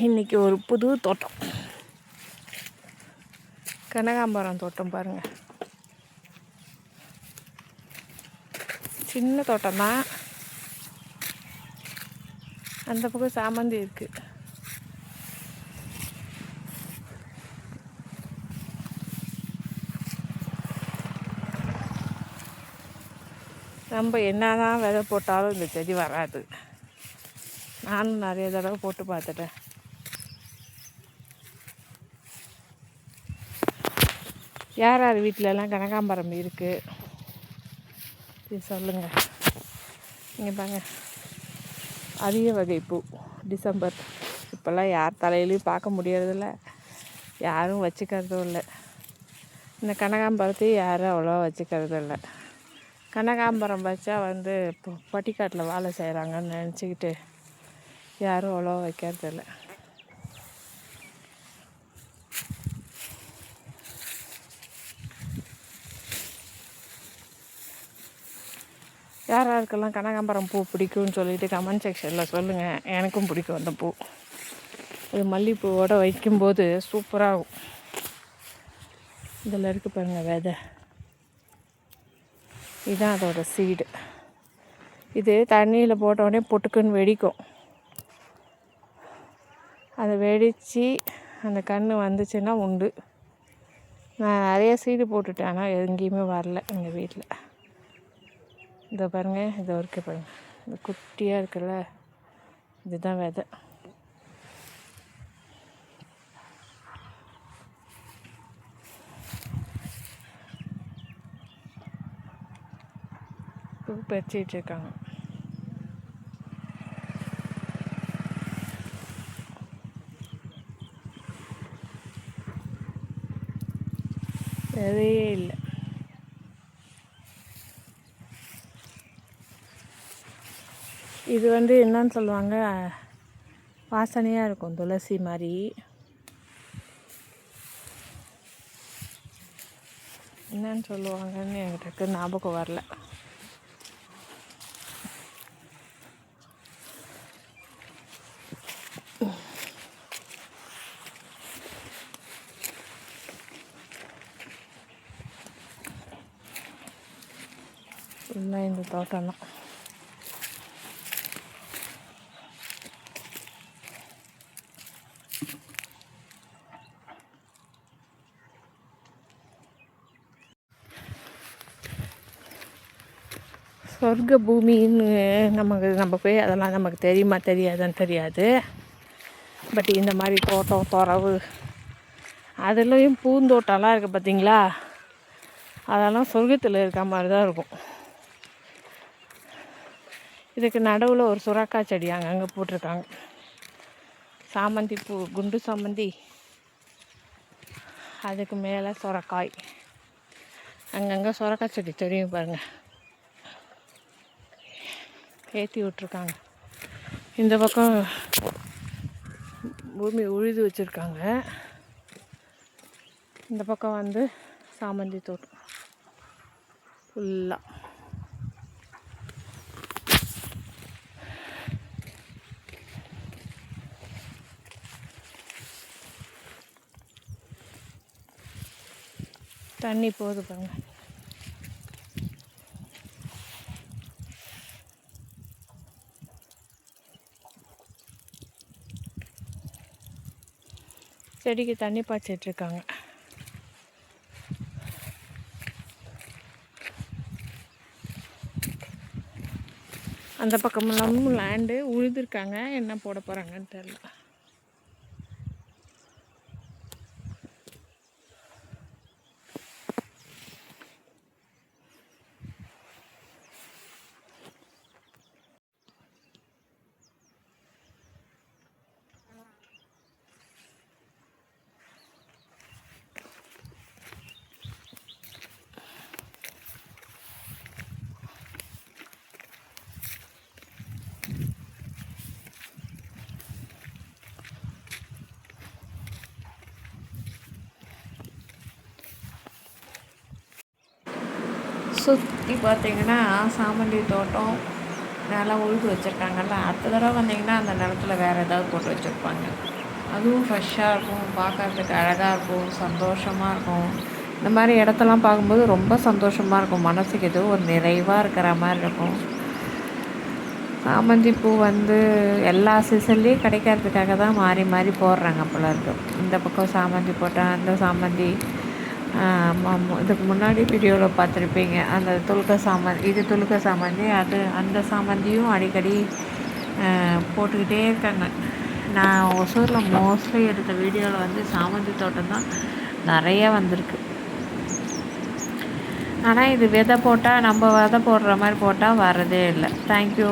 இன்றைக்கி ஒரு புது தோட்டம், கனகாம்பரம் தோட்டம் பாருங்கள். சின்ன தோட்டம் தான். அந்த பக்கம் சாமந்தி இருக்குது. நம்ம என்ன தான் விதை போட்டாலும் இந்த செடி வராது. நானும் நிறைய தடவை போட்டு பார்த்துட்டேன். யார் யார் வீட்டிலலாம் கனகாம்பரம் இருக்குது இது சொல்லுங்கள். இங்கே பாருங்க, அரிய வகை பூ. டிசம்பர் இப்போல்லாம் யார் தலையிலையும் பார்க்க முடியறதில்ல, யாரும் வச்சுக்கிறதும் இல்லை. இந்த கனகாம்பரத்தையும் யாரும் அவ்வளோவா வச்சுக்கிறது இல்லை. கனகாம்பரம் வச்சா இப்போ பட்டிக்காட்டில் வேலை செய்கிறாங்கன்னு நினச்சிக்கிட்டு யாரும் அவ்வளோவா வைக்கிறது இல்லை. யார் யாருக்கெல்லாம் கனகாம்பரம் பூ பிடிக்கும்னு சொல்லிட்டு கமெண்ட் செக்ஷனில் சொல்லுங்கள். எனக்கும் பிடிக்கும் அந்த பூ. அது மல்லிகைப்பூவோடு வைக்கும்போது சூப்பராகும். இதில் இருக்குது பாருங்கள் விதை, இதுதான் அதோட சீடு. இது தண்ணியில் போட்டோடனே பொட்டுக்குன்னு வெடிக்கும். அதை வெடித்து அந்த கன்று வந்துச்சுன்னா உண்டு. நான் நிறைய சீடு போட்டுட்டேன், ஆனால் எங்கேயுமே வரல எங்கள் வீட்டில். இதை பாருங்கள், இதை இருக்க பாருங்கள், இந்த குட்டியாக இருக்குல்ல, இதுதான் விதை. பூ பறிச்சிட்டு இருக்காங்க. விதையே இல்லை. இது என்னன்னு சொல்லுவாங்க, வாசனையாக இருக்கும், துளசி மாதிரி. என்னன்னு சொல்லுவாங்கன்னு எனக்கு ஞாபகம் வரல. இல்லை, இந்த தோட்டம் தான். சொர்க்க பூமின்னு நம்ம போய் அதெல்லாம் நமக்கு தெரியுமா தெரியாதுன்னு தெரியாது. பட் இந்த மாதிரி தோட்டம் துறவு அதுலேயும் பூந்தோட்டம்லாம் இருக்குது பார்த்தீங்களா, அதெல்லாம் சொர்க்கத்தில் இருக்க மாதிரி தான் இருக்கும். இதுக்கு நடுவில் ஒரு சுரக்காய் செடி அங்கங்கே போட்டிருக்காங்க. சாமந்தி பூ, குண்டு சாமந்தி, அதுக்கு மேலே சுரக்காய், அங்கங்கே சுரக்காய் செடி தெரியும் பாருங்கள், ஏற்றி விட்ருக்காங்க. இந்த பக்கம் பூமி உழுது வச்சுருக்காங்க. இந்த பக்கம் சாமந்தி தோட்டம் ஃபுல்லாக. தண்ணி போகுது பாருங்க. செடிக்கு தண்ணி பாய்ச்சிட்ருக்காங்க. அந்த பக்கமெல்லாம் லேண்டு உழுதுருக்காங்க, என்ன போட போகிறாங்கன்னு தெரியல. சுற்றி பார்த்தீங்கன்னா சாமந்தி தோட்டம், நல்லா உழுது வச்சுருக்காங்கல்ல, அடுத்த தடவை வந்தீங்கன்னா அந்த நிலத்துல வேறு ஏதாவது போட்டு வச்சுருப்பாங்க. அதுவும் ஃப்ரெஷ்ஷாக இருக்கும், பார்க்கறதுக்கு அழகாக இருக்கும், சந்தோஷமாக இருக்கும். இந்த மாதிரி இடத்தெல்லாம் பார்க்கும்போது ரொம்ப சந்தோஷமாக இருக்கும், மனதுக்கு ஏதோ ஒரு நிறைவாக இருக்கிற மாதிரி இருக்கும். சாமந்தி பூ வந்து எல்லா சீசன்லேயும் கிடைக்கிறதுக்காக தான் மாறி மாறி போடுறாங்க போல இருக்குது. இந்த பக்கம் சாமந்தி போட்டால் அந்த சாமந்தி, இதுக்கு முன்னாடி வீடியோவில் பார்த்துருப்பீங்க, அந்த துலுக்க சாமந்தி, இது துலுக்க சாமந்தி, அது அந்த சாமந்தியும் அடிக்கடி போட்டுக்கிட்டே இருக்காங்க. நான் ஒசூரில் மோஸ்ட்லி எடுத்த வீடியோவில் வந்து சாமந்தி தோட்டம் தான் நிறைய வந்திருக்கு. ஆனால் இது விதை போட்டால் நம்ம விதை போடுற மாதிரி போட்டால் வரதே இல்லை. தேங்க்யூ.